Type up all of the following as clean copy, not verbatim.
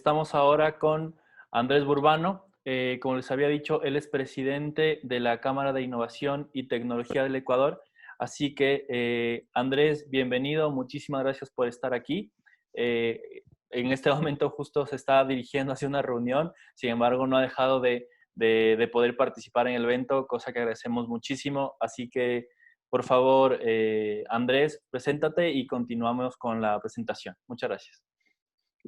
Estamos ahora con Andrés Burbano. Como les había dicho, él es presidente de la Cámara de Innovación y Tecnología del Ecuador. Así que, Andrés, bienvenido. Muchísimas gracias por estar aquí. En este momento justo se está dirigiendo hacia una reunión. Sin embargo, no ha dejado de poder participar en el evento, cosa que agradecemos muchísimo. Así que, por favor, Andrés, preséntate y continuamos con la presentación. Muchas gracias.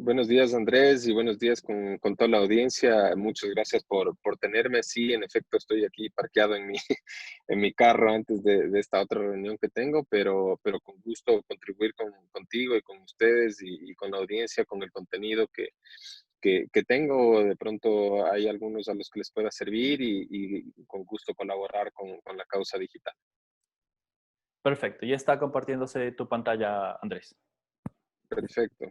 Buenos días, Andrés, y buenos días con toda la audiencia. Muchas gracias por tenerme. Sí, en efecto, estoy aquí parqueado en mi, en mi carro antes de esta otra reunión que tengo, pero con gusto contribuir contigo y con ustedes y con la audiencia, con el contenido que tengo. De pronto hay algunos a los que les pueda servir y con gusto colaborar con la causa digital. Perfecto, ya está compartiéndose tu pantalla, Andrés. Perfecto.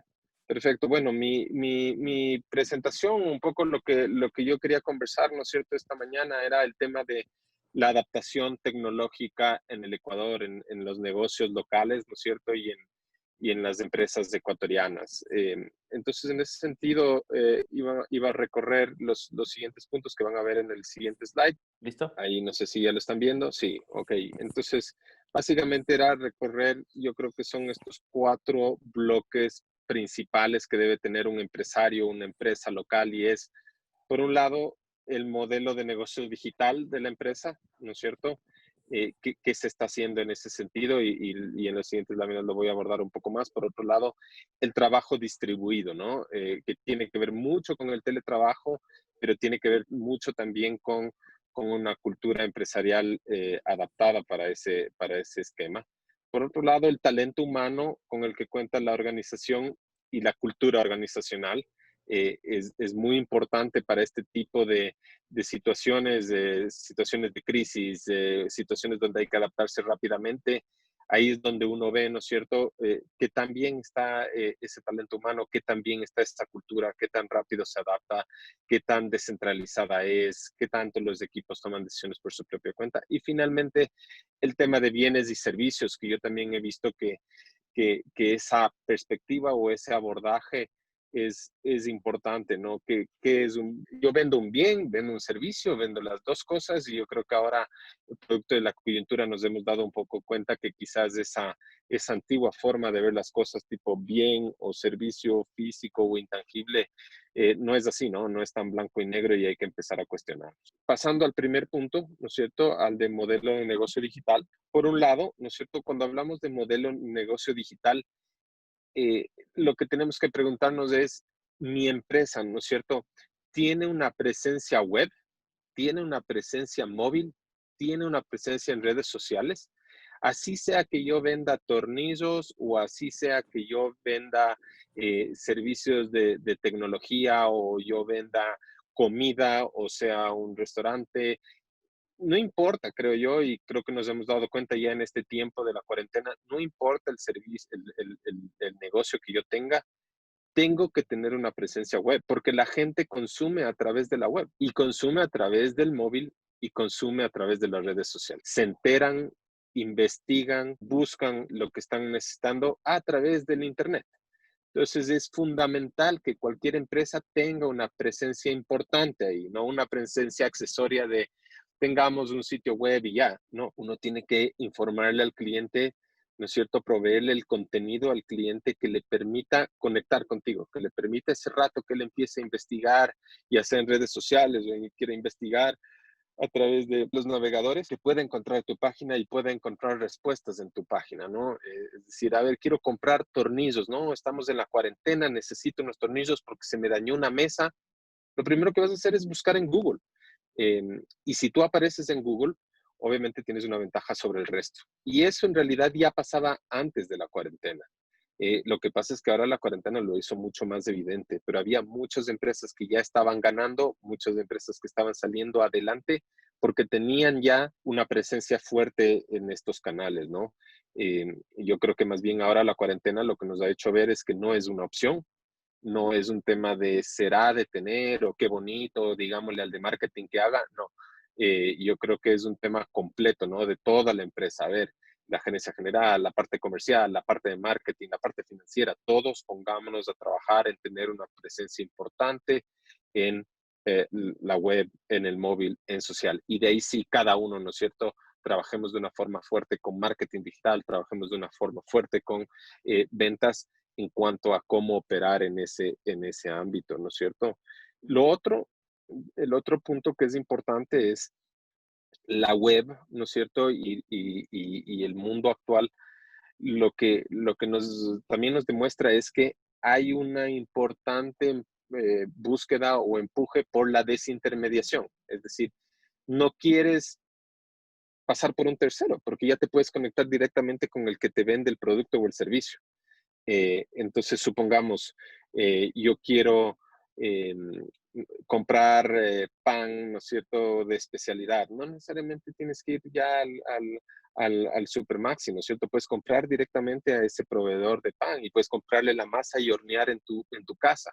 Perfecto. Bueno, mi presentación, un poco lo que yo quería conversar, ¿no es cierto?, esta mañana era el tema de la adaptación tecnológica en el Ecuador, en los negocios locales, ¿no es cierto?, y en las empresas ecuatorianas. Entonces, en ese sentido, iba a recorrer los siguientes puntos que van a ver en el siguiente slide. ¿Listo? Ahí no sé si ya lo están viendo. Sí, ok. Entonces, básicamente era recorrer, yo creo que son estos 4 bloques principales que debe tener un empresario, una empresa local, y es, por un lado, el modelo de negocio digital de la empresa, ¿no es cierto? ¿Qué se está haciendo en ese sentido? Y en los siguientes láminas lo voy a abordar un poco más. Por otro lado, el trabajo distribuido, ¿no? Que tiene que ver mucho con el teletrabajo, pero tiene que ver mucho también con una cultura empresarial adaptada para ese esquema. Por otro lado, el talento humano con el que cuenta la organización y la cultura organizacional es muy importante para este tipo de situaciones de crisis, de situaciones donde hay que adaptarse rápidamente. Ahí es donde uno ve, ¿no es cierto?, que también está ese talento humano, que también está esta cultura, qué tan rápido se adapta, qué tan descentralizada es, qué tanto los equipos toman decisiones por su propia cuenta. Y finalmente, el tema de bienes y servicios, que yo también he visto que esa perspectiva o ese abordaje es importante, ¿no? Yo vendo un bien, vendo un servicio, vendo las dos cosas, y yo creo que ahora, producto de la coyuntura, nos hemos dado un poco cuenta que quizás esa antigua forma de ver las cosas tipo bien o servicio físico o intangible no es así, ¿no? No es tan blanco y negro, y hay que empezar a cuestionar. Pasando al primer punto, ¿no es cierto?, al de modelo de negocio digital. Por un lado, ¿no es cierto?, cuando hablamos de modelo de negocio digital, eh, lo que tenemos que preguntarnos es, mi empresa, ¿no es cierto?, ¿tiene una presencia web? ¿Tiene una presencia móvil? ¿Tiene una presencia en redes sociales? Así sea que yo venda tornillos o así sea que yo venda servicios de tecnología, o yo venda comida, o sea, un restaurante. No importa, creo yo, y creo que nos hemos dado cuenta ya en este tiempo de la cuarentena, no importa el servicio, el negocio que yo tenga, tengo que tener una presencia web, porque la gente consume a través de la web, y consume a través del móvil, y consume a través de las redes sociales. Se enteran, investigan, buscan lo que están necesitando a través del Internet. Entonces es fundamental que cualquier empresa tenga una presencia importante ahí, no una presencia accesoria de tengamos un sitio web y ya. No, uno tiene que informarle al cliente, ¿no es cierto?, proveerle el contenido al cliente que le permita conectar contigo, que le permita ese rato que él empiece a investigar, ya sea en redes sociales o quiere investigar a través de los navegadores, que pueda encontrar tu página y pueda encontrar respuestas en tu página, ¿no? Es decir, a ver, quiero comprar tornillos, ¿no? Estamos en la cuarentena, necesito unos tornillos porque se me dañó una mesa. Lo primero que vas a hacer es buscar en Google. Y si tú apareces en Google, obviamente tienes una ventaja sobre el resto. Y eso en realidad ya pasaba antes de la cuarentena. Lo que pasa es que ahora la cuarentena lo hizo mucho más evidente, pero había muchas empresas que ya estaban ganando, muchas empresas que estaban saliendo adelante porque tenían ya una presencia fuerte en estos canales, ¿no? Yo creo que más bien ahora la cuarentena lo que nos ha hecho ver es que no es una opción, no es un tema de será de tener o qué bonito, digámosle al de marketing que haga, no. Yo creo que es un tema completo, ¿no? De toda la empresa. A ver, la gerencia general, la parte comercial, la parte de marketing, la parte financiera, todos pongámonos a trabajar en tener una presencia importante en la web, en el móvil, en social. Y de ahí sí, cada uno, ¿no es cierto? Trabajemos de una forma fuerte con marketing digital, trabajemos de una forma fuerte con ventas en cuanto a cómo operar en ese ámbito, ¿no es cierto? Lo otro, el otro punto que es importante es la web, ¿no es cierto? Y el mundo actual, lo que también nos demuestra es que hay una importante búsqueda o empuje por la desintermediación. Es decir, no quieres pasar por un tercero, porque ya te puedes conectar directamente con el que te vende el producto o el servicio. Entonces, supongamos, yo quiero eh, comprar pan, ¿no es cierto?, de especialidad. No necesariamente tienes que ir ya al Supermaxi, ¿no es cierto? Puedes comprar directamente a ese proveedor de pan y puedes comprarle la masa y hornear en tu casa.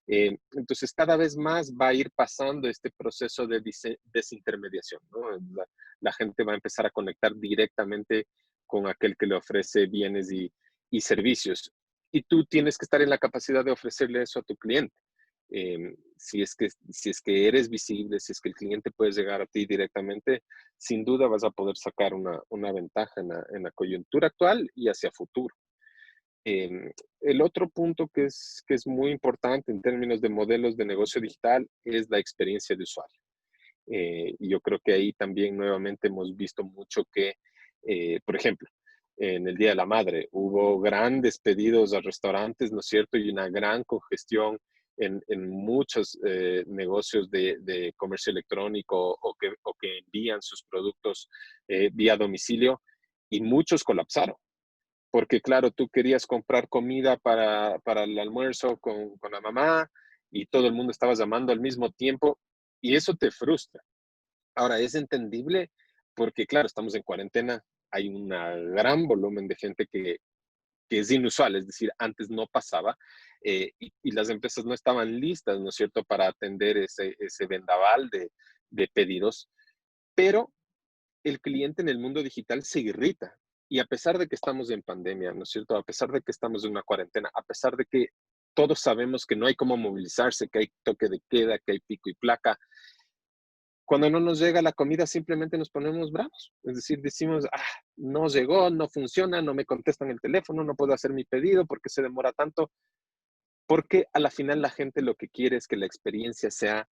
Entonces, cada vez más va a ir pasando este proceso de desintermediación, ¿no? La gente va a empezar a conectar directamente con aquel que le ofrece bienes y servicios. Y tú tienes que estar en la capacidad de ofrecerle eso a tu cliente. Si es que eres visible, si es que el cliente puede llegar a ti directamente, sin duda vas a poder sacar una ventaja en la coyuntura actual y hacia futuro. El otro punto que es muy importante en términos de modelos de negocio digital es la experiencia de usuario. Y yo creo que ahí también nuevamente hemos visto mucho que, por ejemplo, en el Día de la Madre hubo grandes pedidos a restaurantes, ¿no es cierto? Y una gran congestión en muchos negocios de comercio electrónico o que envían sus productos vía domicilio y muchos colapsaron. Porque claro, tú querías comprar comida para el almuerzo con la mamá y todo el mundo estaba llamando al mismo tiempo y eso te frustra. Ahora, es entendible porque, claro, estamos en cuarentena, hay un gran volumen de gente que es inusual, es decir, antes no pasaba y las empresas no estaban listas, ¿no es cierto?, para atender ese vendaval de pedidos, pero el cliente en el mundo digital se irrita. Y a pesar de que estamos en pandemia, ¿no es cierto? A pesar de que estamos en una cuarentena, a pesar de que todos sabemos que no hay cómo movilizarse, que hay toque de queda, que hay pico y placa, cuando no nos llega la comida simplemente nos ponemos bravos. Es decir, decimos, ah, no llegó, no funciona, no me contestan el teléfono, no puedo hacer mi pedido porque se demora tanto. Porque a la final la gente lo que quiere es que la experiencia sea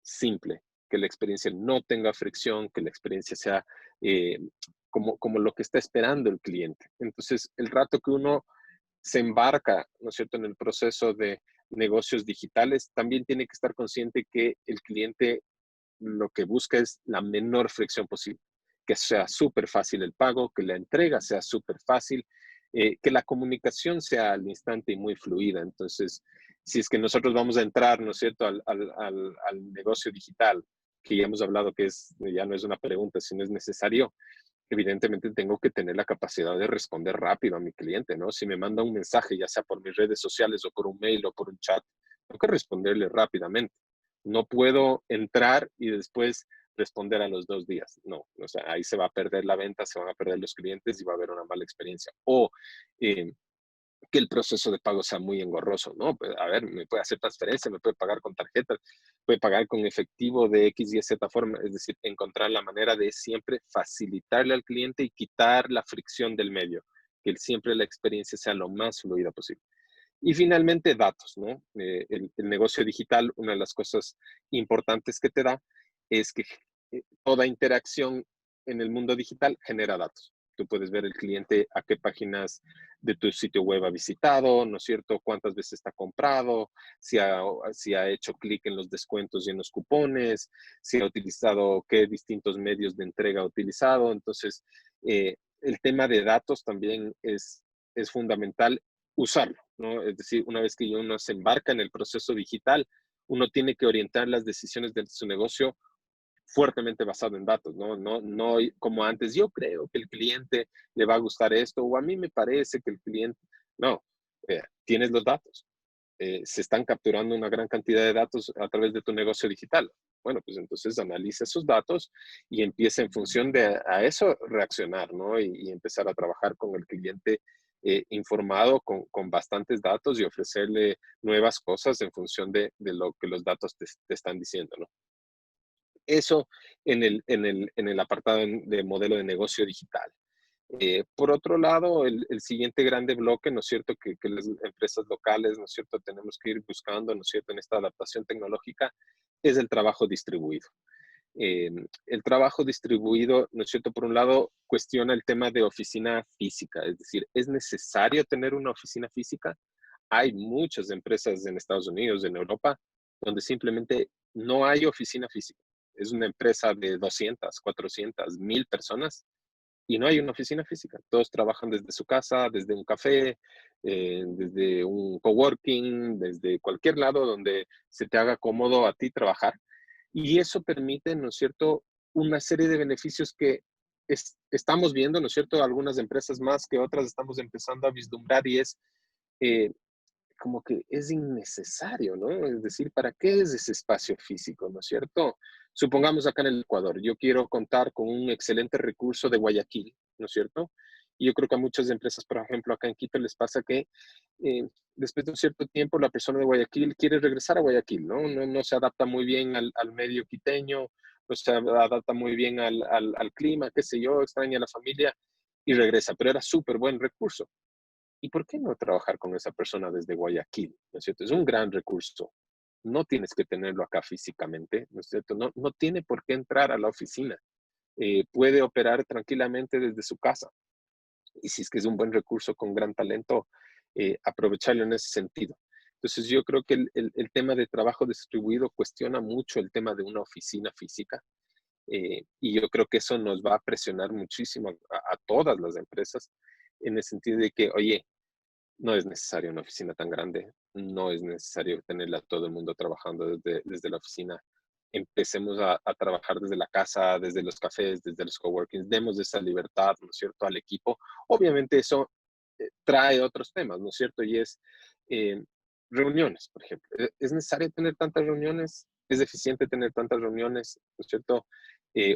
simple, que la experiencia no tenga fricción, que la experiencia sea eh, como lo que está esperando el cliente. Entonces, el rato que uno se embarca, ¿no es cierto?, en el proceso de negocios digitales, también tiene que estar consciente que el cliente lo que busca es la menor fricción posible, que sea súper fácil el pago, que la entrega sea súper fácil, que la comunicación sea al instante y muy fluida. Entonces, si es que nosotros vamos a entrar, ¿no es cierto?, al negocio digital, que ya hemos hablado que ya no es una pregunta, sino es necesario, evidentemente tengo que tener la capacidad de responder rápido a mi cliente, ¿no? Si me manda un mensaje, ya sea por mis redes sociales o por un mail o por un chat, tengo que responderle rápidamente. No puedo entrar y después responder a los 2 días. No, o sea, ahí se va a perder la venta, se van a perder los clientes y va a haber una mala experiencia. O eh, que el proceso de pago sea muy engorroso, ¿no? Pues, a ver, me puede hacer transferencia, me puede pagar con tarjeta, puede pagar con efectivo de X, Y, Z forma, es decir, encontrar la manera de siempre facilitarle al cliente y quitar la fricción del medio, que siempre la experiencia sea lo más fluida posible. Y finalmente, datos, ¿no? El negocio digital, una de las cosas importantes que te da es que toda interacción en el mundo digital genera datos. Tú puedes ver el cliente a qué páginas de tu sitio web ha visitado, ¿no es cierto? Cuántas veces está comprado, si ha hecho clic en los descuentos y en los cupones, si ha utilizado qué distintos medios de entrega ha utilizado. Entonces, el tema de datos también es fundamental usarlo, ¿no? Es decir, una vez que uno se embarca en el proceso digital, uno tiene que orientar las decisiones de su negocio fuertemente basado en datos, ¿no? No como antes, yo creo que el cliente le va a gustar esto o a mí me parece que el cliente, no, tienes los datos. Se están capturando una gran cantidad de datos a través de tu negocio digital. Bueno, pues entonces analiza esos datos y empieza en función de a eso reaccionar, ¿no? Y empezar a trabajar con el cliente informado con bastantes datos y ofrecerle nuevas cosas en función de lo que los datos te están diciendo, ¿no? Eso en el apartado de modelo de negocio digital. Por otro lado, el siguiente grande bloque, ¿no es cierto?, que las empresas locales, ¿no es cierto?, tenemos que ir buscando, ¿no es cierto?, en esta adaptación tecnológica, es el trabajo distribuido. El trabajo distribuido, ¿no es cierto?, por un lado, cuestiona el tema de oficina física, es decir, ¿es necesario tener una oficina física? Hay muchas empresas en Estados Unidos, en Europa, donde simplemente no hay oficina física. Es una empresa de 200, 400, 1000 personas y no hay una oficina física. Todos trabajan desde su casa, desde un café, desde un coworking, desde cualquier lado donde se te haga cómodo a ti trabajar. Y eso permite, ¿no es cierto?, una serie de beneficios que estamos viendo, ¿no es cierto?, algunas empresas más que otras estamos empezando a vislumbrar y es eh, como que es innecesario, ¿no? Es decir, ¿para qué es ese espacio físico, no es cierto? Supongamos acá en el Ecuador, yo quiero contar con un excelente recurso de Guayaquil, ¿no es cierto? Y yo creo que a muchas empresas, por ejemplo, acá en Quito les pasa que después de un cierto tiempo la persona de Guayaquil quiere regresar a Guayaquil, ¿no? No se adapta muy bien al medio quiteño, no se adapta muy bien al clima, qué sé yo, extraña a la familia y regresa, pero era súper buen recurso. ¿Y por qué no trabajar con esa persona desde Guayaquil? ¿No es cierto? Es un gran recurso. No tienes que tenerlo acá físicamente, ¿no es cierto? No tiene por qué entrar a la oficina. Puede operar tranquilamente desde su casa. Y si es que es un buen recurso con gran talento, aprovecharlo en ese sentido. Entonces yo creo que el tema de trabajo distribuido cuestiona mucho el tema de una oficina física. Y yo creo que eso nos va a presionar muchísimo a todas las empresas en el sentido de que, oye, no es necesario una oficina tan grande, no es necesario tenerla a todo el mundo trabajando desde la oficina. Empecemos a trabajar desde la casa, desde los cafés, desde los coworkings, demos esa libertad, ¿no es cierto?, al equipo. Obviamente eso trae otros temas, ¿no es cierto? Y es eh, reuniones, por ejemplo. ¿Es necesario tener tantas reuniones? ¿Es eficiente tener tantas reuniones? ¿No es cierto?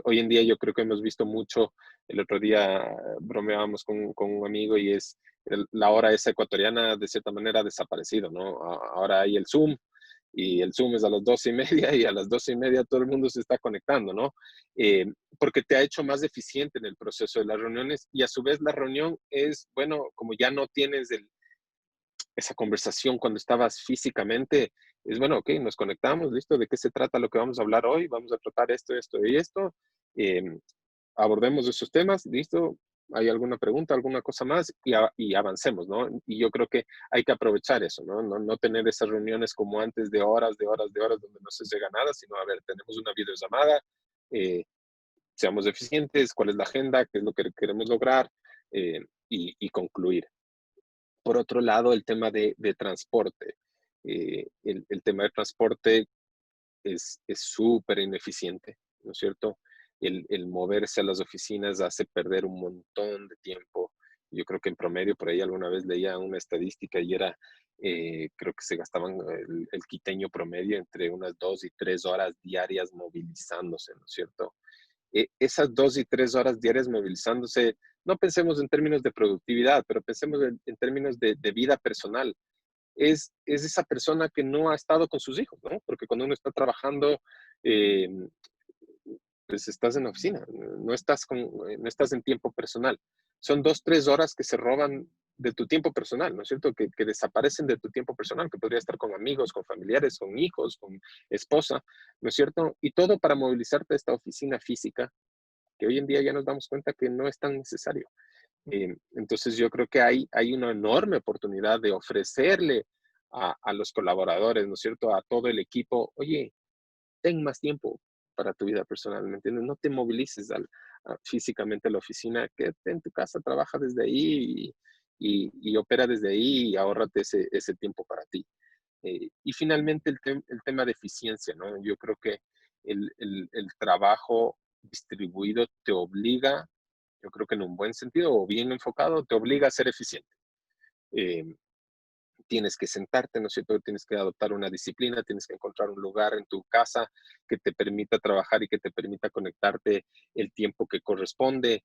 Hoy en día yo creo que hemos visto mucho, el otro día bromeábamos con un amigo y es la hora esa ecuatoriana de cierta manera ha desaparecido, ¿no? Ahora hay el Zoom y el Zoom es a las 12:30 y a las 12:30 todo el mundo se está conectando, ¿no? Eh, Porque te ha hecho más eficiente en el proceso de las reuniones y a su vez la reunión es, bueno, como ya no tienes esa conversación cuando estabas físicamente, es bueno, ok, nos conectamos, listo, ¿de qué se trata lo que vamos a hablar hoy? Vamos a tratar esto, esto y esto. Eh, Abordemos esos temas, listo, hay alguna pregunta, alguna cosa más y avancemos, ¿no? Y yo creo que hay que aprovechar eso, ¿no? No tener esas reuniones como antes de horas, de horas, de horas, donde no se llega a nada, sino, a ver, tenemos una videollamada, eh, seamos eficientes, cuál es la agenda, qué es lo que queremos lograr y concluir. Por otro lado, el tema de transporte. El tema de transporte es súper ineficiente, ¿no es cierto? El moverse a las oficinas hace perder un montón de tiempo. Yo creo que en promedio, por ahí alguna vez leía una estadística y era, creo que se gastaban el quiteño promedio entre unas 2 y 3 horas diarias movilizándose, ¿no es cierto? Esas 2 y 3 horas diarias movilizándose, no pensemos en términos de productividad, pero pensemos en términos de vida personal. Es esa persona que no ha estado con sus hijos, ¿no? Porque cuando uno está trabajando, eh, pues estás en la oficina, no estás en tiempo personal. Son 2, 3 horas que se roban de tu tiempo personal, ¿no es cierto? Que desaparecen de tu tiempo personal, que podría estar con amigos, con familiares, con hijos, con esposa, ¿no es cierto? Y todo para movilizarte a esta oficina física, que hoy en día ya nos damos cuenta que no es tan necesario. Entonces yo creo que hay una enorme oportunidad de ofrecerle a los colaboradores, ¿no es cierto? A todo el equipo, oye, ten más tiempo para tu vida personal, ¿me entiendes? No te movilices físicamente a la oficina, quédate en tu casa, trabaja desde ahí y opera desde ahí y ahórrate ese tiempo para ti. Y finalmente el tema de eficiencia, ¿no? Yo creo que el trabajo distribuido te obliga, yo creo que en un buen sentido o bien enfocado, te obliga a ser eficiente. Eh, tienes que sentarte, ¿no es cierto? Tienes que adoptar una disciplina, tienes que encontrar un lugar en tu casa que te permita trabajar y que te permita conectarte el tiempo que corresponde.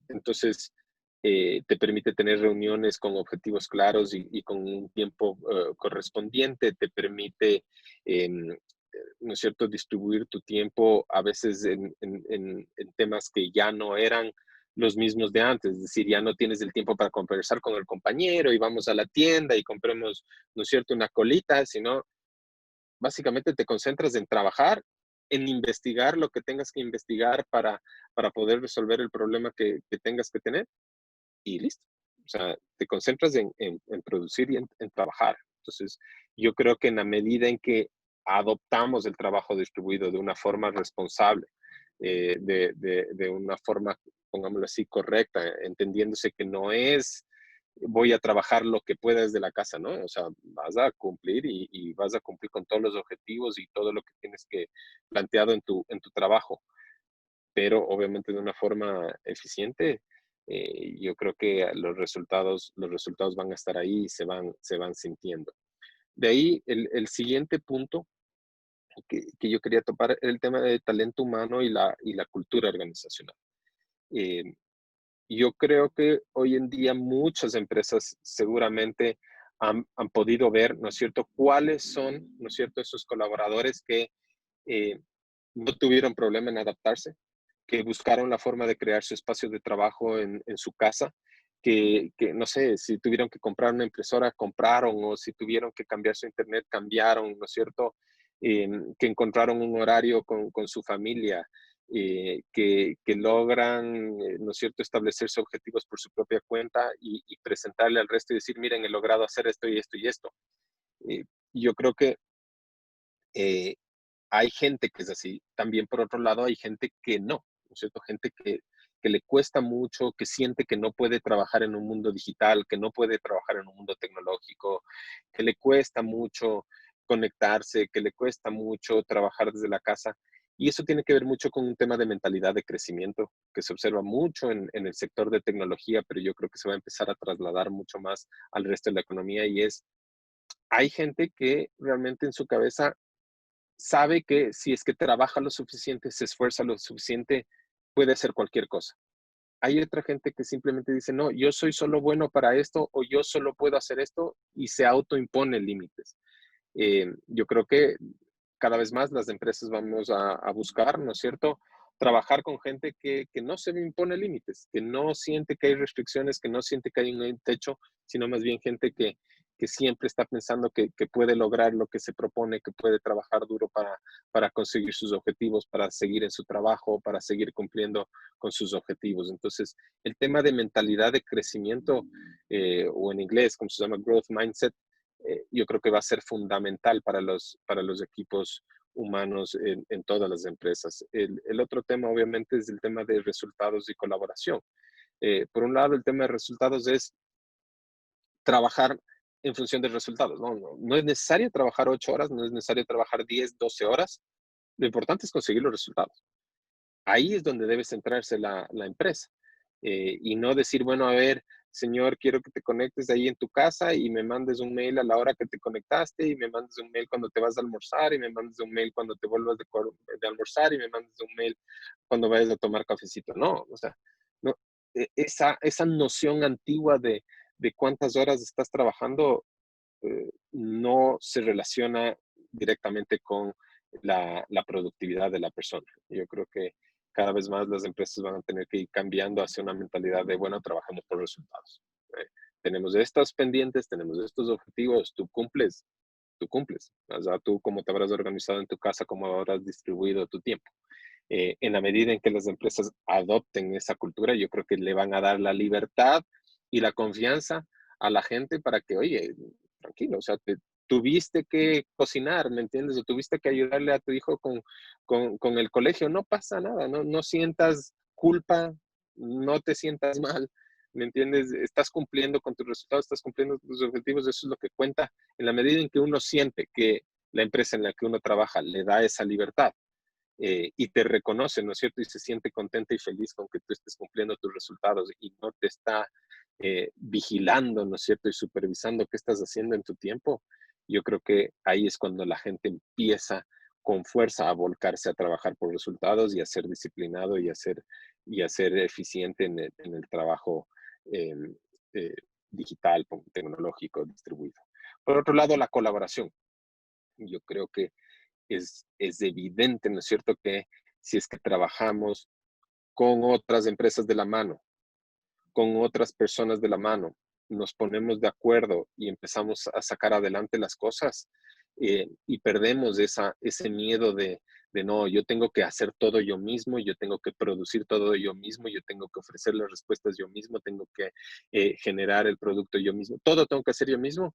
Entonces, te permite tener reuniones con objetivos claros y con un tiempo correspondiente, te permite, ¿no es cierto?, distribuir tu tiempo a veces en temas que ya no eran los mismos de antes, es decir, ya no tienes el tiempo para conversar con el compañero y vamos a la tienda y compremos, ¿no es cierto?, una colita, sino básicamente te concentras en trabajar, en investigar lo que tengas que investigar para poder resolver el problema que tengas que tener y listo. O sea, te concentras en producir y en trabajar. Entonces, yo creo que en la medida en que adoptamos el trabajo distribuido de una forma responsable, de una forma, pongámoslo así, correcta, entendiéndose que no es voy a trabajar lo que pueda desde la casa, ¿no? O sea, vas a cumplir y vas a cumplir con todos los objetivos y todo lo que tienes que planteado en tu trabajo, pero obviamente de una forma eficiente. Yo creo que los resultados van a estar ahí y se van sintiendo. De ahí, el siguiente punto que yo quería topar era el tema de talento humano y la cultura organizacional. Eh, yo creo que hoy en día muchas empresas seguramente han podido ver, ¿no es cierto?, cuáles son, ¿no es cierto?, esos colaboradores que eh, no tuvieron problema en adaptarse, que buscaron la forma de crear su espacio de trabajo en su casa, que, no sé, si tuvieron que comprar una impresora, compraron, o si tuvieron que cambiar su internet, cambiaron, ¿no es cierto? Que encontraron un horario con su familia, que logran, ¿no es cierto?, establecerse objetivos por su propia cuenta y presentarle al resto y decir, miren, he logrado hacer esto y esto y esto. Eh, yo creo que eh, hay gente que es así. También, por otro lado, hay gente que ¿no es cierto? Gente que le cuesta mucho, que siente que no puede trabajar en un mundo digital, que no puede trabajar en un mundo tecnológico, que le cuesta mucho conectarse, que le cuesta mucho trabajar desde la casa. Y eso tiene que ver mucho con un tema de mentalidad de crecimiento, que se observa mucho en el sector de tecnología, pero yo creo que se va a empezar a trasladar mucho más al resto de la economía y hay gente que realmente en su cabeza sabe que si es que trabaja lo suficiente, se esfuerza lo suficiente, puede hacer cualquier cosa. Hay otra gente que simplemente dice, no, yo soy solo bueno para esto o yo solo puedo hacer esto y se autoimpone límites. Yo creo que cada vez más las empresas vamos a buscar, ¿no es cierto? Trabajar con gente que no se impone límites, que no siente que hay restricciones, que no siente que hay un techo, sino más bien gente que siempre está pensando que puede lograr lo que se propone, que puede trabajar duro para conseguir sus objetivos, para seguir en su trabajo, para seguir cumpliendo con sus objetivos. Entonces, el tema de mentalidad de crecimiento, o en inglés, como se llama, growth mindset, yo creo que va a ser fundamental para los equipos humanos en todas las empresas. El otro tema, obviamente, es el tema de resultados y colaboración. Por un lado, el tema de resultados es trabajar en función de resultados. No es necesario trabajar 8 horas, no es necesario trabajar 10, 12 horas. Lo importante es conseguir los resultados. Ahí es donde debe centrarse la empresa. Y no decir, bueno, a ver, señor, quiero que te conectes ahí en tu casa y me mandes un mail a la hora que te conectaste y me mandes un mail cuando te vas a almorzar y me mandes un mail cuando te vuelvas de almorzar y me mandes un mail cuando vayas a tomar cafecito. No, o sea, no, esa noción antigua de cuántas horas estás trabajando no se relaciona directamente con la productividad de la persona. Yo creo que cada vez más las empresas van a tener que ir cambiando hacia una mentalidad de, bueno, trabajamos por resultados. Eh, Tenemos estas pendientes, tenemos estos objetivos, tú cumples. O sea, tú cómo te habrás organizado en tu casa, cómo habrás distribuido tu tiempo. En la medida en que las empresas adopten esa cultura, yo creo que le van a dar la libertad y la confianza a la gente para que, oye, tranquilo, o sea, tuviste que cocinar, ¿me entiendes? O tuviste que ayudarle a tu hijo con el colegio, no pasa nada, no sientas culpa, no te sientas mal, ¿me entiendes? Estás cumpliendo con tus resultados, estás cumpliendo tus objetivos, eso es lo que cuenta. En la medida en que uno siente que la empresa en la que uno trabaja le da esa libertad, y te reconoce, ¿no es cierto? Y se siente contenta y feliz con que tú estés cumpliendo tus resultados y no te está vigilando, ¿no es cierto? Y supervisando qué estás haciendo en tu tiempo. Yo creo que ahí es cuando la gente empieza con fuerza a volcarse a trabajar por resultados y a ser disciplinado y a ser eficiente en el trabajo eh, eh, digital, tecnológico, distribuido. Por otro lado, la colaboración. Yo creo que es evidente, ¿no es cierto?, que si es que trabajamos con otras empresas de la mano, con otras personas de la mano, nos ponemos de acuerdo y empezamos a sacar adelante las cosas y perdemos ese miedo de no, yo tengo que hacer todo yo mismo, yo tengo que producir todo yo mismo, yo tengo que ofrecer las respuestas yo mismo, tengo que generar el producto yo mismo, todo tengo que hacer yo mismo.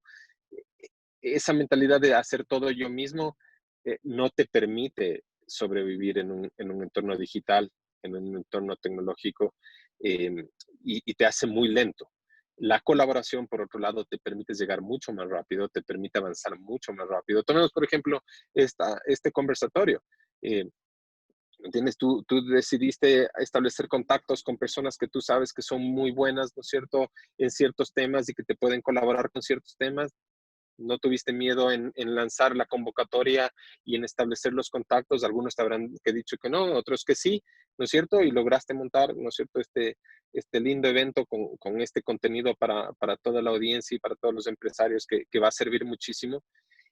Esa mentalidad de hacer todo yo mismo no te permite sobrevivir en un entorno digital, en un entorno tecnológico, eh, y te hace muy lento. La colaboración, por otro lado, te permite llegar mucho más rápido, te permite avanzar mucho más rápido. Tomemos, por ejemplo, este conversatorio. Eh, ¿Entiendes? Tú decidiste establecer contactos con personas que tú sabes que son muy buenas, ¿no es cierto?, en ciertos temas y que te pueden colaborar con ciertos temas. No tuviste miedo en lanzar la convocatoria y en establecer los contactos. Algunos te habrán que dicho que no, otros que sí, ¿no es cierto? Y lograste montar, ¿no es cierto?, este lindo evento con este contenido para toda la audiencia y para todos los empresarios que va a servir muchísimo.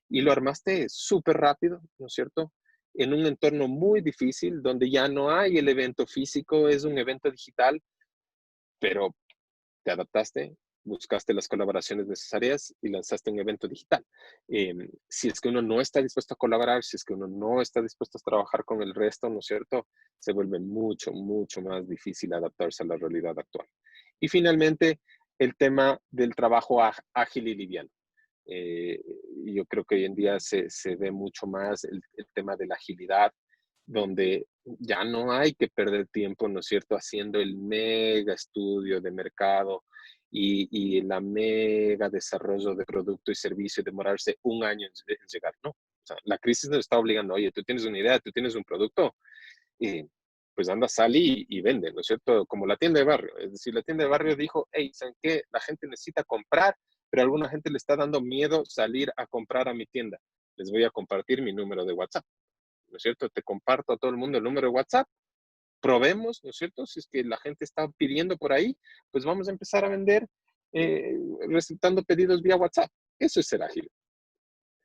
Y lo armaste súper rápido, ¿no es cierto? En un entorno muy difícil, donde ya no hay el evento físico, es un evento digital, pero te adaptaste, buscaste las colaboraciones necesarias y lanzaste un evento digital. Si es que uno no está dispuesto a colaborar, si es que uno no está dispuesto a trabajar con el resto, ¿no es cierto?, se vuelve mucho, mucho más difícil adaptarse a la realidad actual. Y finalmente, el tema del trabajo ágil y liviano. Eh, yo creo que hoy en día se ve mucho más el tema de la agilidad, donde ya no hay que perder tiempo, ¿no es cierto?, haciendo el mega estudio de mercado y la mega desarrollo de producto y servicio y demorarse un año en llegar, ¿no? O sea, la crisis nos está obligando, oye, tú tienes una idea, tú tienes un producto, y pues anda, sal y vende, ¿no es cierto? Como la tienda de barrio. Es decir, la tienda de barrio dijo, hey, ¿saben qué? La gente necesita comprar, pero a alguna gente le está dando miedo salir a comprar a mi tienda. Les voy a compartir mi número de WhatsApp, ¿no es cierto? Te comparto a todo el mundo el número de WhatsApp, probemos, ¿no es cierto? Si es que la gente está pidiendo por ahí, pues vamos a empezar a vender resultando pedidos vía WhatsApp. Eso es ser ágil,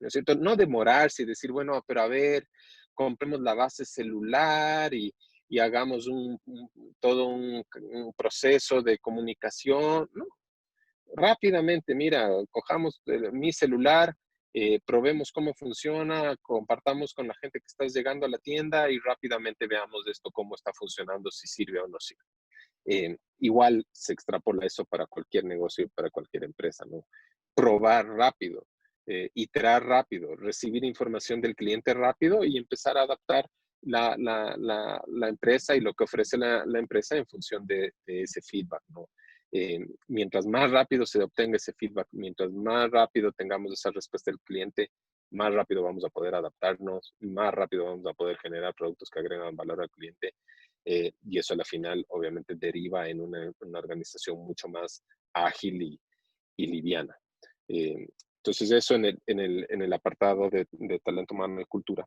¿no es cierto? No demorarse y decir, bueno, pero a ver, compremos la base celular y hagamos todo un proceso de comunicación, ¿no? Rápidamente, mira, cojamos mi celular, probemos cómo funciona, compartamos con la gente que está llegando a la tienda y rápidamente veamos esto, cómo está funcionando, si sirve o no sirve. Igual se extrapola eso para cualquier negocio y para cualquier empresa, ¿no? Probar rápido, iterar rápido, recibir información del cliente rápido y empezar a adaptar la empresa y lo que ofrece la empresa en función de ese feedback, ¿no? Mientras más rápido se obtenga ese feedback, mientras más rápido tengamos esa respuesta del cliente, más rápido vamos a poder adaptarnos, más rápido vamos a poder generar productos que agregan valor al cliente y eso a la final obviamente deriva en una organización mucho más ágil y liviana. Entonces eso en el apartado de talento humano y cultura.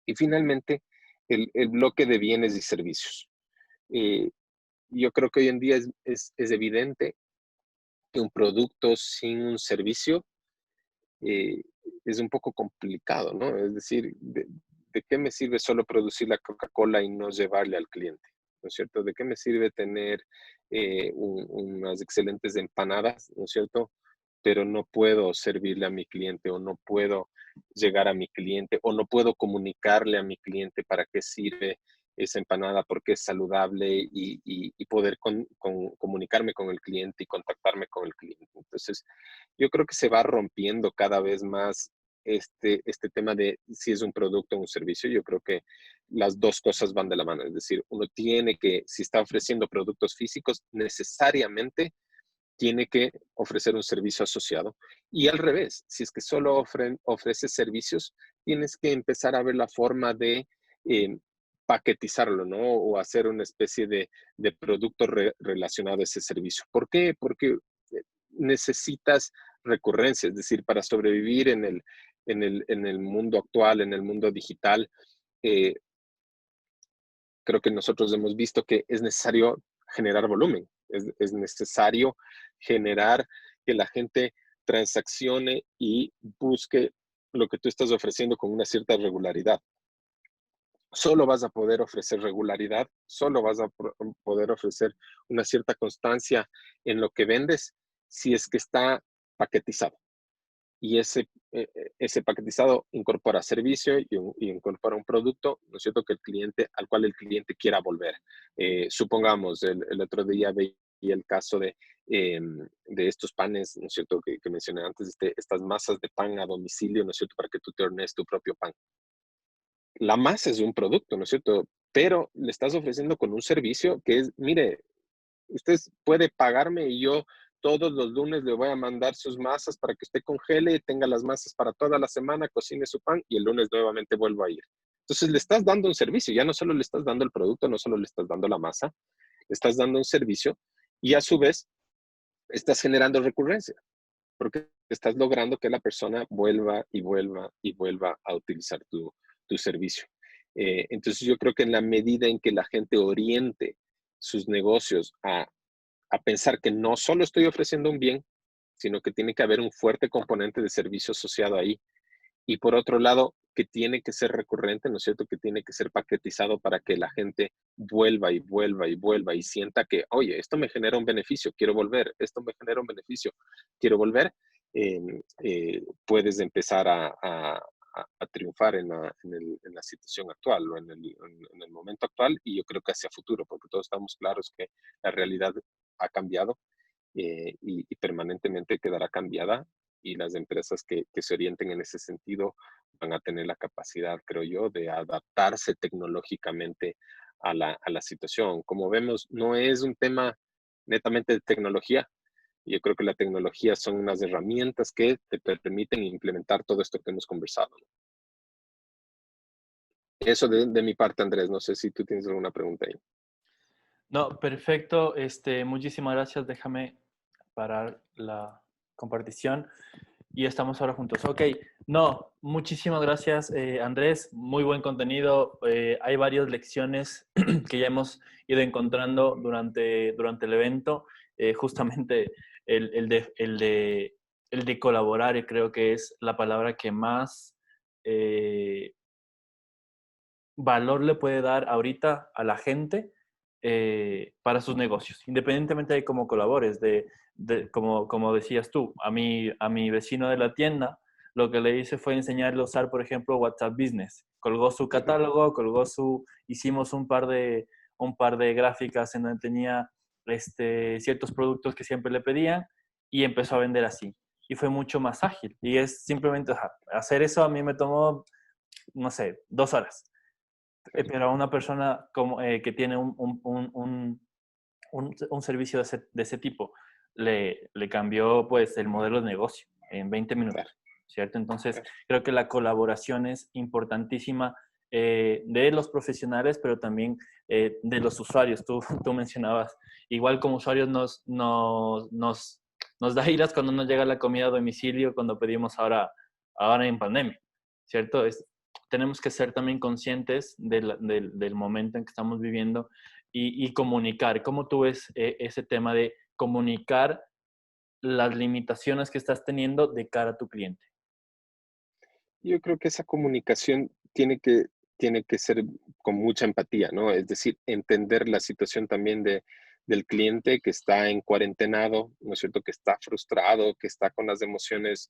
Y finalmente, el bloque de bienes y servicios. Eh, yo creo que hoy en día es evidente que un producto sin un servicio eh, es un poco complicado, ¿no? Es decir, ¿de qué me sirve solo producir la Coca-Cola y no llevarle al cliente? ¿No es cierto? ¿De qué me sirve tener unas excelentes empanadas? ¿No es cierto? Pero no puedo servirle a mi cliente o no puedo llegar a mi cliente o no puedo comunicarle a mi cliente para qué sirve esa empanada, porque es saludable y poder comunicarme con el cliente y contactarme con el cliente. Entonces, yo creo que se va rompiendo cada vez más este tema de si es un producto o un servicio. Yo creo que las dos cosas van de la mano. Es decir, uno tiene que, si está ofreciendo productos físicos, necesariamente tiene que ofrecer un servicio asociado. Y al revés, si es que solo ofreces servicios, tienes que empezar a ver la forma de paquetizarlo, ¿no? O hacer una especie de producto relacionado a ese servicio. ¿Por qué? Porque necesitas recurrencia, es decir, para sobrevivir en el mundo actual, en el mundo digital, eh, creo que nosotros hemos visto que es necesario generar volumen, es necesario generar que la gente transaccione y busque lo que tú estás ofreciendo con una cierta regularidad. Solo vas a poder ofrecer regularidad, solo vas a poder ofrecer una cierta constancia en lo que vendes si es que está paquetizado. Y ese paquetizado incorpora servicio y incorpora un producto, ¿no es cierto?, al cual el cliente quiera volver. Supongamos, el otro día veía el caso de estos panes, ¿no es cierto?, que mencioné antes, estas masas de pan a domicilio, ¿no es cierto?, para que tú te hornees tu propio pan. La masa es un producto, ¿no es cierto? Pero le estás ofreciendo con un servicio que es, mire, usted puede pagarme y yo todos los lunes le voy a mandar sus masas para que usted congele y tenga las masas para toda la semana, cocine su pan y el lunes nuevamente vuelvo a ir. Entonces le estás dando un servicio, ya no solo le estás dando el producto, no solo le estás dando la masa, le estás dando un servicio y a su vez estás generando recurrencia, porque estás logrando que la persona vuelva y vuelva y vuelva a utilizar tu servicio. Entonces yo creo que en la medida en que la gente oriente sus negocios a pensar que no solo estoy ofreciendo un bien, sino que tiene que haber un fuerte componente de servicio asociado ahí. Y por otro lado, que tiene que ser recurrente, ¿no es cierto? Que tiene que ser paquetizado para que la gente vuelva y vuelva y vuelva y sienta que, oye, esto me genera un beneficio, quiero volver, esto me genera un beneficio, quiero volver. Puedes empezar a triunfar en la situación actual o en el momento actual y yo creo que hacia futuro, porque todos estamos claros que la realidad ha cambiado y permanentemente quedará cambiada y las empresas que se orienten en ese sentido van a tener la capacidad, creo yo, de adaptarse tecnológicamente a la situación. Como vemos, no es un tema netamente de tecnología. Yo creo que la tecnología son unas herramientas que te permiten implementar todo esto que hemos conversado, ¿no? Eso de mi parte, Andrés. No sé si tú tienes alguna pregunta ahí. No, perfecto. Muchísimas gracias. Déjame parar la compartición y estamos ahora juntos. Ok, no, muchísimas gracias, Andrés. Muy buen contenido. Hay varias lecciones que ya hemos ido encontrando durante el evento. Justamente el de colaborar, creo que es la palabra que más valor le puede dar ahorita a la gente para sus negocios, independientemente de cómo colabores, como decías tú, a mi vecino de la tienda, lo que le hice fue enseñarle a usar, por ejemplo, WhatsApp Business. Colgó su Ujú. catálogo, hicimos un par de gráficas en donde tenía ciertos productos que siempre le pedían y empezó a vender así. Y fue mucho más ágil. Y es simplemente, hacer eso a mí me tomó, no sé, 2 horas, Claro. pero a una persona que tiene un servicio de ese tipo, le cambió pues el modelo de negocio en 20 Claro, minutos, ¿cierto? Entonces, claro. creo que la colaboración es importantísima de los profesionales, pero también de los usuarios. Tú mencionabas, igual como usuarios nos da iras cuando nos llega la comida a domicilio, cuando pedimos ahora en pandemia, ¿cierto? Tenemos que ser también conscientes del momento en que estamos viviendo y comunicar. ¿Cómo tú ves ese tema de comunicar las limitaciones que estás teniendo de cara a tu cliente? Yo creo que esa comunicación tiene que ser con mucha empatía, ¿no? Es decir, entender la situación también del cliente que está en cuarentenado, ¿no es cierto? Que está frustrado, que está con las emociones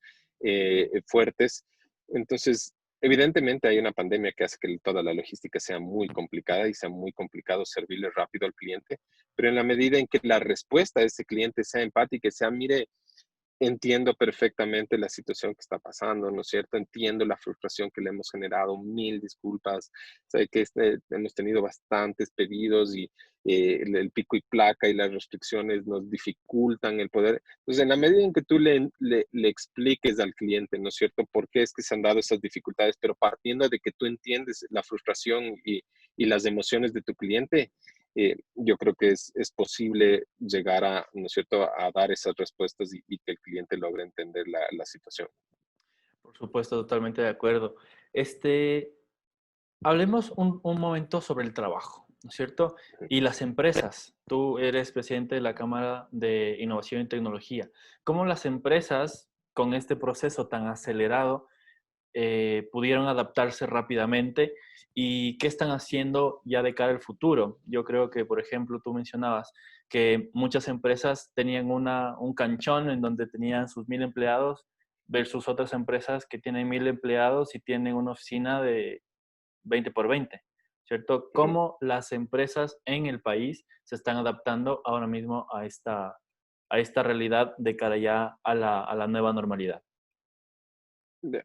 fuertes. Entonces, evidentemente hay una pandemia que hace que toda la logística sea muy complicada y sea muy complicado servirle rápido al cliente, pero en la medida en que la respuesta de ese cliente sea empática y sea, mire, entiendo perfectamente la situación que está pasando, ¿no es cierto? Entiendo la frustración que le hemos generado, mil disculpas. Sé que hemos tenido bastantes pedidos y el pico y placa y las restricciones nos dificultan el poder. Entonces, en la medida en que tú le expliques al cliente, ¿no es cierto?, por qué es que se han dado esas dificultades, pero partiendo de que tú entiendes la frustración y las emociones de tu cliente, yo creo que es posible llegar a, ¿no es cierto?, a dar esas respuestas y que el cliente logre entender la situación. Por supuesto, totalmente de acuerdo. Este, Hablemos un momento sobre el trabajo, ¿no es cierto? Y las empresas. Tú eres presidente de la Cámara de Innovación y Tecnología. ¿Cómo las empresas, con este proceso tan acelerado, pudieron adaptarse rápidamente y qué están haciendo ya de cara al futuro? Yo creo que, por ejemplo, tú mencionabas que muchas empresas tenían un canchón en donde tenían sus 1,000 empleados versus otras empresas que tienen 1,000 empleados y tienen una oficina de 20 por 20, ¿cierto? Ujú. ¿Cómo las empresas en el país se están adaptando ahora mismo a esta realidad de cara ya a la nueva normalidad?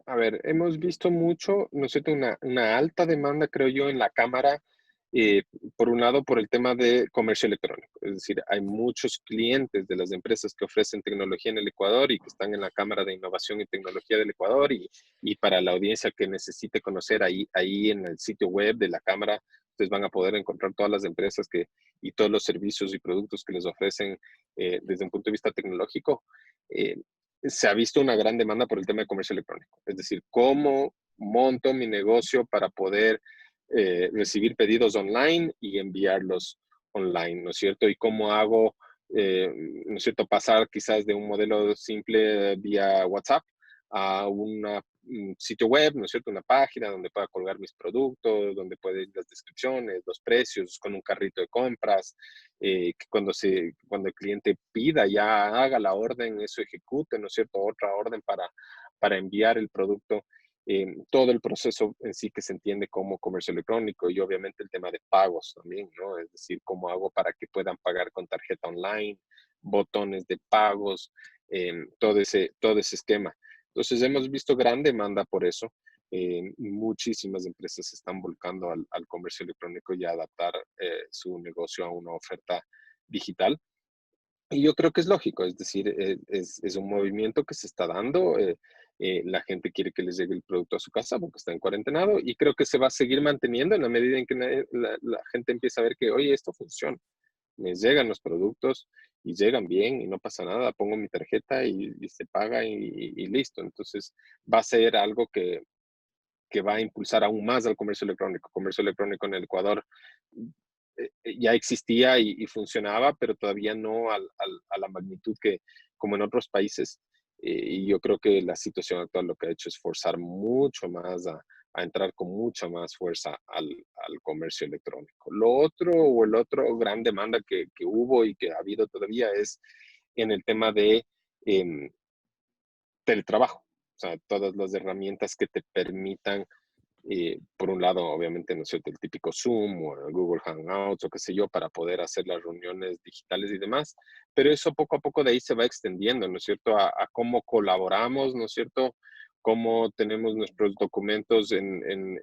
A ver, hemos visto mucho, ¿no es cierto?, una alta demanda, creo yo, en la Cámara, eh, por un lado, por el tema de comercio electrónico. Es decir, hay muchos clientes de las empresas que ofrecen tecnología en el Ecuador y que están en la Cámara de Innovación y Tecnología del Ecuador y para la audiencia que necesite conocer ahí en el sitio web de la Cámara, ustedes van a poder encontrar todas las empresas y todos los servicios y productos que les ofrecen desde un punto de vista tecnológico. Eh, Se ha visto una gran demanda por el tema de comercio electrónico. Es decir, cómo monto mi negocio para poder recibir pedidos online y enviarlos online, ¿no es cierto? Y cómo hago, ¿no es cierto?, pasar quizás de un modelo simple vía WhatsApp a un sitio web, ¿no es cierto?, una página donde pueda colgar mis productos, donde puede ir las descripciones, los precios, con un carrito de compras, que cuando el cliente pida, ya haga la orden, eso ejecute, ¿no es cierto?, otra orden para enviar el producto. Todo el proceso en sí que se entiende como comercio electrónico y obviamente el tema de pagos también, ¿no? Es decir, cómo hago para que puedan pagar con tarjeta online, botones de pagos, todo ese esquema. Entonces hemos visto gran demanda por eso. Muchísimas empresas se están volcando al comercio electrónico y a adaptar su negocio a una oferta digital. Y yo creo que es lógico, es decir, es un movimiento que se está dando. La gente quiere que les llegue el producto a su casa porque está en cuarentenado y creo que se va a seguir manteniendo en la medida en que la gente empieza a ver que, oye, esto funciona. Me llegan los productos y llegan bien y no pasa nada. Pongo mi tarjeta y se paga y listo. Entonces va a ser algo que va a impulsar aún más al comercio electrónico. Comercio electrónico en el Ecuador ya existía y funcionaba, pero todavía no a la magnitud que como en otros países. Y yo creo que la situación actual lo que ha hecho es forzar mucho más a entrar con mucha más fuerza al comercio electrónico. Lo otro o el otro gran demanda que hubo y que ha habido todavía es en el tema de em, teletrabajo. O sea, todas las herramientas que te permitan por un lado, obviamente, ¿no es cierto?, el típico Zoom o el Google Hangouts o qué sé yo, para poder hacer las reuniones digitales y demás, pero eso poco a poco de ahí se va extendiendo, ¿no es cierto?, a cómo colaboramos, ¿no es cierto?, cómo tenemos nuestros documentos en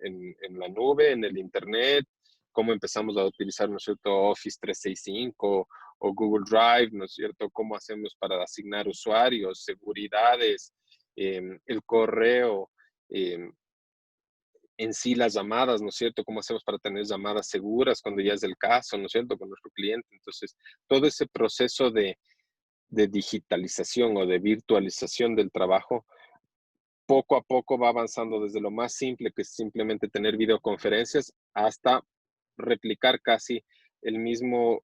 la nube, en el Internet, cómo empezamos a utilizar, ¿no es cierto?, Office 365 o Google Drive, ¿no es cierto?, cómo hacemos para asignar usuarios, seguridades, el correo, em, en sí las llamadas, ¿no es cierto? ¿Cómo hacemos para tener llamadas seguras cuando ya es el caso, ¿no es cierto?, con nuestro cliente. Entonces, todo ese proceso de digitalización o de virtualización del trabajo, poco a poco va avanzando desde lo más simple, que es simplemente tener videoconferencias, hasta replicar casi el mismo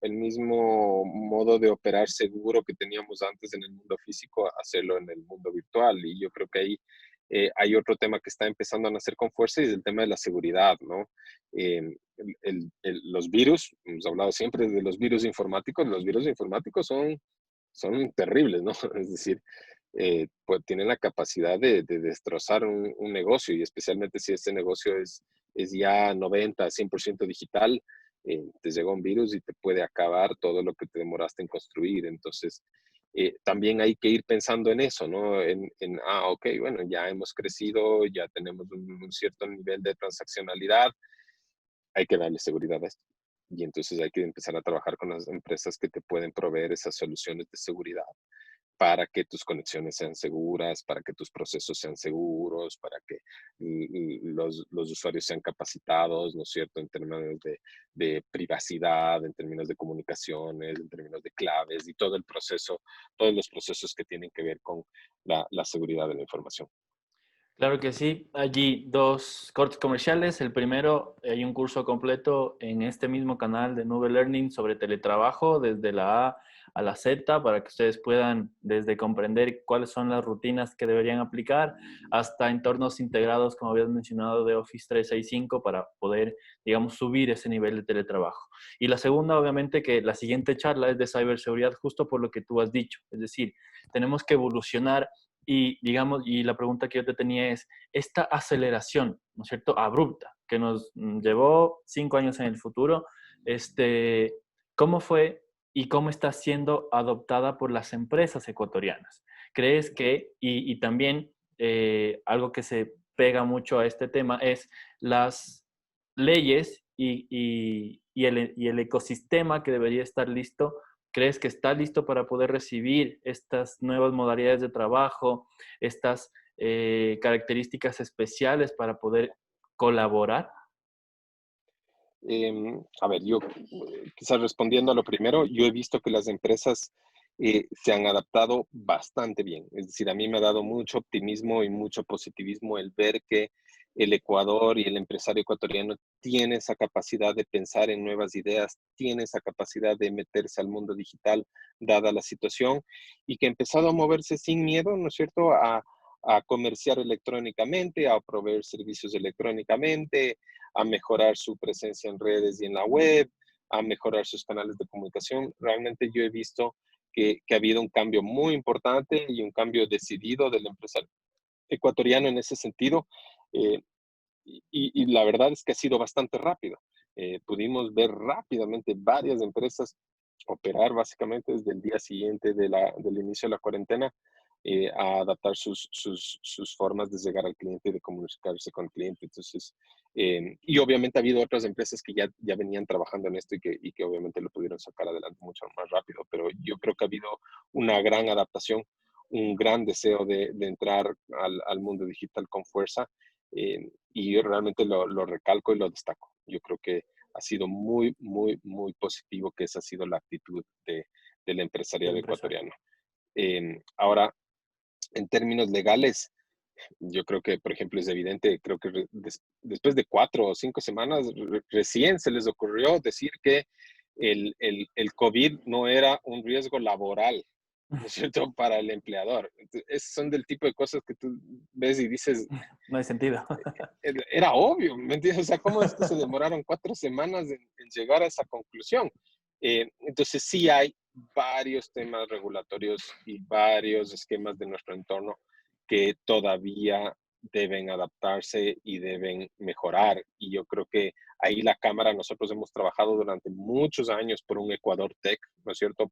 modo de operar seguro que teníamos antes en el mundo físico, hacerlo en el mundo virtual. Y yo creo que ahí hay otro tema que está empezando a nacer con fuerza y es el tema de la seguridad, ¿no? Los virus, hemos hablado siempre de los virus informáticos son terribles, ¿no? Es decir, pues tienen la capacidad de destrozar un negocio y especialmente si ese negocio es ya 90, 100% digital, te llega un virus y te puede acabar todo lo que te demoraste en construir. Entonces, también hay que ir pensando en eso, ¿no? Ok, bueno, ya hemos crecido, ya tenemos un cierto nivel de transaccionalidad, hay que darle seguridad a esto. Y entonces hay que empezar a trabajar con las empresas que te pueden proveer esas soluciones de seguridad para que tus conexiones sean seguras, para que tus procesos sean seguros, para que los usuarios sean capacitados, ¿no es cierto?, en términos de privacidad, en términos de comunicaciones, en términos de claves y todo el proceso, todos los procesos que tienen que ver con la seguridad de la información. Claro que sí. Allí dos cortes comerciales. El primero, hay un curso completo en este mismo canal de Nube Learning sobre teletrabajo, desde la A a la Z, para que ustedes puedan desde comprender cuáles son las rutinas que deberían aplicar hasta entornos integrados, como habías mencionado, de Office 365 para poder, digamos, subir ese nivel de teletrabajo. Y la segunda, obviamente, que la siguiente charla es de ciberseguridad, justo por lo que tú has dicho. Es decir, tenemos que evolucionar y, digamos, y la pregunta que yo te tenía es, esta aceleración, ¿no es cierto?, abrupta, que nos llevó 5 años en el futuro, ¿cómo fue y cómo está siendo adoptada por las empresas ecuatorianas? ¿Crees que, y también algo que se pega mucho a este tema es las leyes y el ecosistema que debería estar listo? ¿Crees que está listo para poder recibir estas nuevas modalidades de trabajo, estas características especiales para poder colaborar? A ver, yo quizás respondiendo a lo primero, yo he visto que las empresas se han adaptado bastante bien. Es decir, a mí me ha dado mucho optimismo y mucho positivismo el ver que el Ecuador y el empresario ecuatoriano tiene esa capacidad de pensar en nuevas ideas, tiene esa capacidad de meterse al mundo digital, dada la situación, y que ha empezado a moverse sin miedo, ¿no es cierto?, a comerciar electrónicamente, a proveer servicios electrónicamente, a mejorar su presencia en redes y en la web, a mejorar sus canales de comunicación. Realmente yo he visto que ha habido un cambio muy importante y un cambio decidido del empresario ecuatoriano en ese sentido. eh, y la verdad es que ha sido bastante rápido. Pudimos ver rápidamente varias empresas operar básicamente desde el día siguiente del inicio de la cuarentena, a adaptar sus formas de llegar al cliente y de comunicarse con el cliente. Entonces, y obviamente ha habido otras empresas que ya venían trabajando en esto y que obviamente lo pudieron sacar adelante mucho más rápido, pero yo creo que ha habido una gran adaptación, un gran deseo de entrar al mundo digital con fuerza, y yo realmente lo recalco y lo destaco. Yo creo que ha sido muy, muy, muy positivo que esa ha sido la actitud del Del empresariado empresario. ecuatoriano. Ahora, en términos legales, yo creo que, por ejemplo, es evidente, creo que después de 4 o 5 semanas, recién se les ocurrió decir que el COVID no era un riesgo laboral, ¿no es cierto?, para el empleador. Entonces, esos son del tipo de cosas que tú ves y dices, No hay sentido. era obvio, ¿me entiendes? O sea, ¿cómo es que se demoraron 4 semanas en llegar a esa conclusión? Entonces, sí hay varios temas regulatorios y varios esquemas de nuestro entorno que todavía deben adaptarse y deben mejorar. Y yo creo que ahí la Cámara, nosotros hemos trabajado durante muchos años por un Ecuador Tech, ¿no es cierto?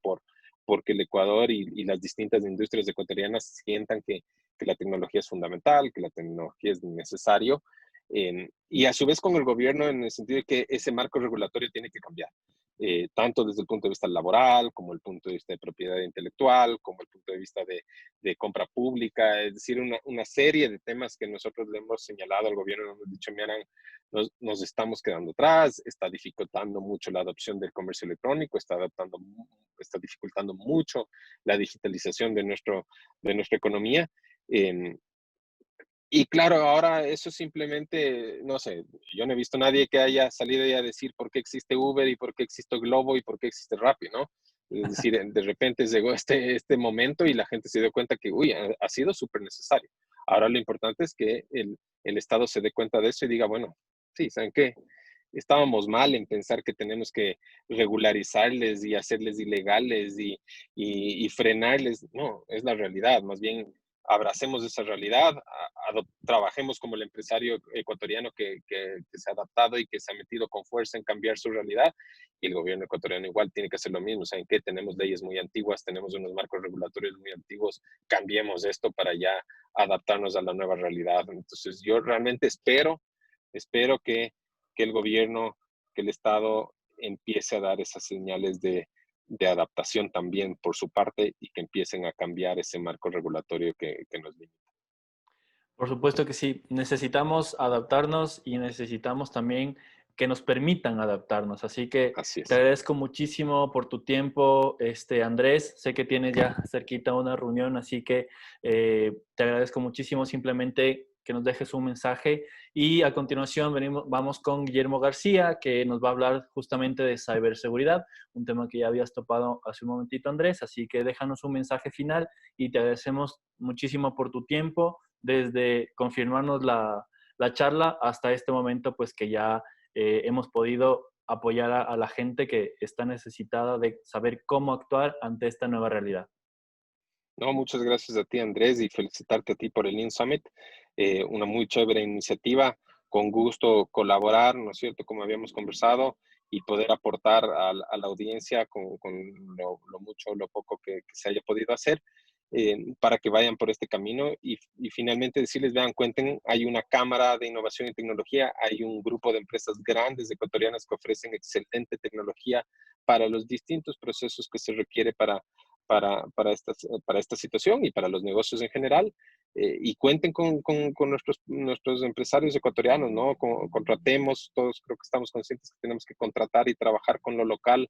Porque el Ecuador y las distintas industrias ecuatorianas sientan que la tecnología es fundamental, que la tecnología es necesario, y a su vez con el gobierno en el sentido de que ese marco regulatorio tiene que cambiar, tanto desde el punto de vista laboral, como el punto de vista de propiedad intelectual, como el punto de vista de compra pública, es decir, una serie de temas que nosotros le hemos señalado al gobierno, hemos dicho, miren, nos estamos quedando atrás, está dificultando mucho la adopción del comercio electrónico, está dificultando mucho la digitalización de nuestra economía. Eh, y claro, ahora eso simplemente, no sé, yo no he visto a nadie que haya salido ya a decir por qué existe Uber y por qué existe Globo y por qué existe Rappi, ¿no? Es decir, de repente llegó este momento y la gente se dio cuenta que, uy, ha sido súper necesario. Ahora lo importante es que el Estado se dé cuenta de eso y diga, bueno, sí, ¿saben qué? Estábamos mal en pensar que tenemos que regularizarles y hacerles ilegales y frenarles. No, es la realidad. Más bien, abracemos esa realidad, trabajemos como el empresario ecuatoriano que se ha adaptado y que se ha metido con fuerza en cambiar su realidad, y el gobierno ecuatoriano igual tiene que hacer lo mismo. ¿Saben qué? Tenemos leyes muy antiguas, tenemos unos marcos regulatorios muy antiguos, cambiemos esto para ya adaptarnos a la nueva realidad. Entonces, yo realmente espero que el gobierno, que el Estado empiece a dar esas señales de adaptación también por su parte y que empiecen a cambiar ese marco regulatorio que nos limita. Por supuesto que sí, necesitamos adaptarnos y necesitamos también que nos permitan adaptarnos. Así que Así te es. agradezco muchísimo por tu tiempo, Andrés. Sé que tienes ya cerquita una reunión, así que te agradezco muchísimo simplemente que nos dejes un mensaje. Y a continuación vamos con Guillermo García, que nos va a hablar justamente de ciberseguridad, un tema que ya habías topado hace un momentito, Andrés. Así que déjanos un mensaje final y te agradecemos muchísimo por tu tiempo desde confirmarnos la charla hasta este momento, pues que ya hemos podido apoyar a la gente que está necesitada de saber cómo actuar ante esta nueva realidad. No, muchas gracias a ti, Andrés, y felicitarte a ti por el Lean Summit. Una muy chévere iniciativa. Con gusto colaborar, ¿no es cierto? Como habíamos conversado, y poder aportar a la audiencia con lo mucho o lo poco que se haya podido hacer para que vayan por este camino. Y finalmente decirles, vean, cuenten, hay una cámara de innovación y tecnología, hay un grupo de empresas grandes ecuatorianas que ofrecen excelente tecnología para los distintos procesos que se requiere para esta situación y para los negocios en general. Y cuenten con nuestros empresarios ecuatorianos, ¿no? Contratemos, todos creo que estamos conscientes que tenemos que contratar y trabajar con lo local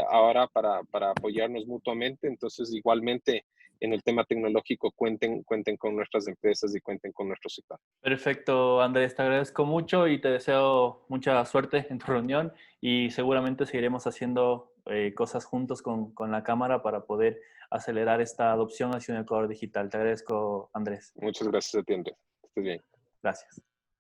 ahora para apoyarnos mutuamente. Entonces, igualmente, en el tema tecnológico, cuenten con nuestras empresas y cuenten con nuestro sector. Perfecto, Andrés, te agradezco mucho y te deseo mucha suerte en tu reunión y seguramente seguiremos haciendo cosas juntos con la cámara para poder acelerar esta adopción hacia un Ecuador digital. Te agradezco, Andrés. Muchas gracias a ti, Andrés. Que estés bien. Gracias.